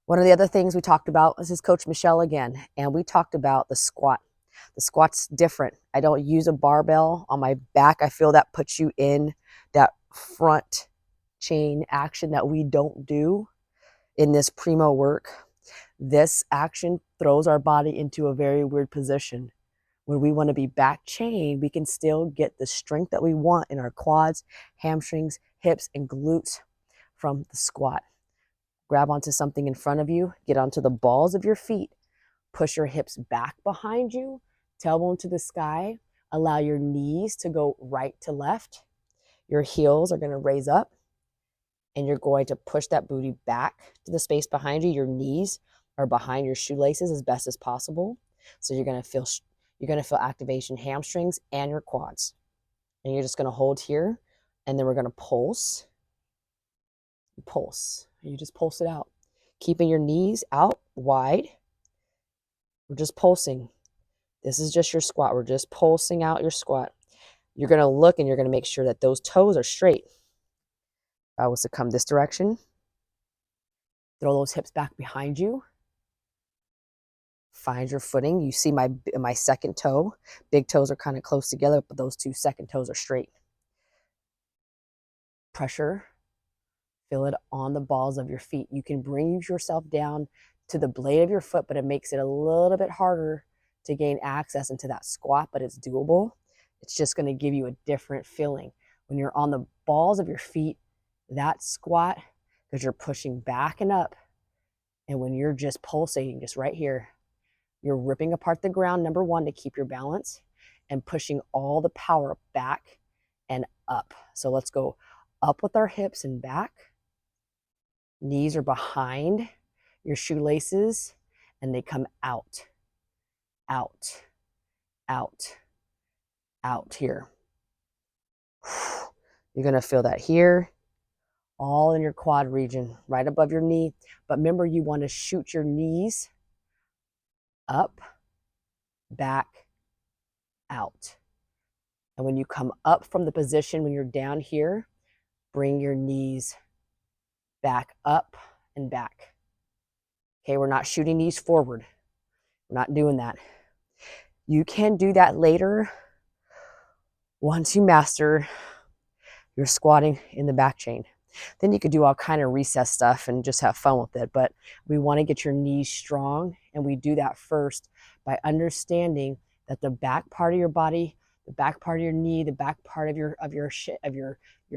One of the other things we talked about, this is Coach Michelle again, and we talked about the squat. The squat's different. I don't use a barbell on my back. I feel that puts you in that front chain action that we don't do in this PRIMO work. This action throws our body into a very weird position. When we want to be back chain, we can still get the strength that we want in our quads, hamstrings, hips, and glutes from the squat. Grab onto something in front of you, get onto the balls of your feet, push your hips back behind you, tailbone to the sky, allow your knees to go right to left. Your heels are going to raise up, and you're going to push that booty back to the space behind you. Your knees are behind your shoelaces as best as possible. So you're going to feel activation hamstrings and your quads. And you're just going to hold here, and then we're going to pulse. Pulse. You just pulse it out, keeping your knees out wide. We're just pulsing. This is just your squat. We're just pulsing out your squat. You're going to look and you're going to make sure that those toes are straight. If I was to come this direction, throw those hips back behind you. Find your footing. You see my second toe. Big toes are kind of close together, but those two second toes are straight. Pressure. Feel it on the balls of your feet. You can bring yourself down to the blade of your foot, but it makes it a little bit harder to gain access into that squat, but it's doable. It's just going to give you a different feeling. When you're on the balls of your feet, that squat, because you're pushing back and up, and when you're just pulsating, just right here, you're ripping apart the ground, number one, to keep your balance, and pushing all the power back and up. So let's go up with our hips and back. Knees are behind your shoelaces, and they come out, out, out, out here. You're going to feel that here, all in your quad region, right above your knee. But remember, you want to shoot your knees up, back, out. And when you come up from the position, when you're down here, bring your knees back up and back. Okay, we're not shooting these forward. We're not doing that. You can do that later once you master your squatting in the back chain. Then you could do all kind of recess stuff and just have fun with it. But we want to get your knees strong, and we do that first by understanding that the back part of your body, the back part of your knee, the back part of your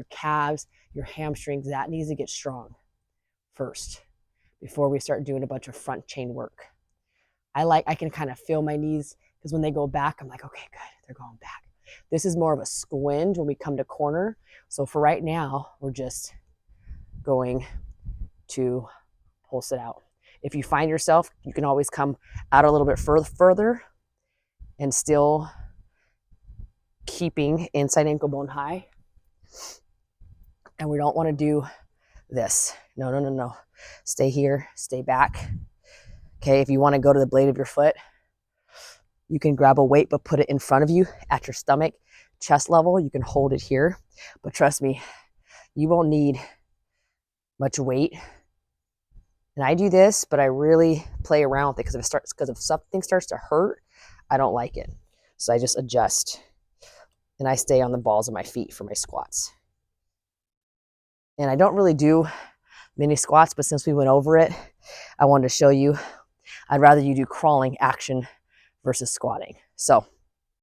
calves, your hamstrings, that needs to get strong first before we start doing a bunch of front chain work. I can kind of feel my knees, because when they go back, I'm like, okay, good, they're going back. This is more of a squinge when we come to corner. So for right now, we're just going to pulse it out. If you find yourself, you can always come out a little bit further and still keeping inside ankle bone high. And we don't want to do this. No. Stay here, stay back. Okay, if you want to go to the blade of your foot, you can grab a weight, but put it in front of you at your stomach, chest level. You can hold it here. But trust me, you won't need much weight. And I do this, but I really play around with it, because if something starts to hurt, I don't like it. So I just adjust. And I stay on the balls of my feet for my squats. And I don't really do many squats, but since we went over it, I wanted to show you. I'd rather you do crawling action versus squatting. So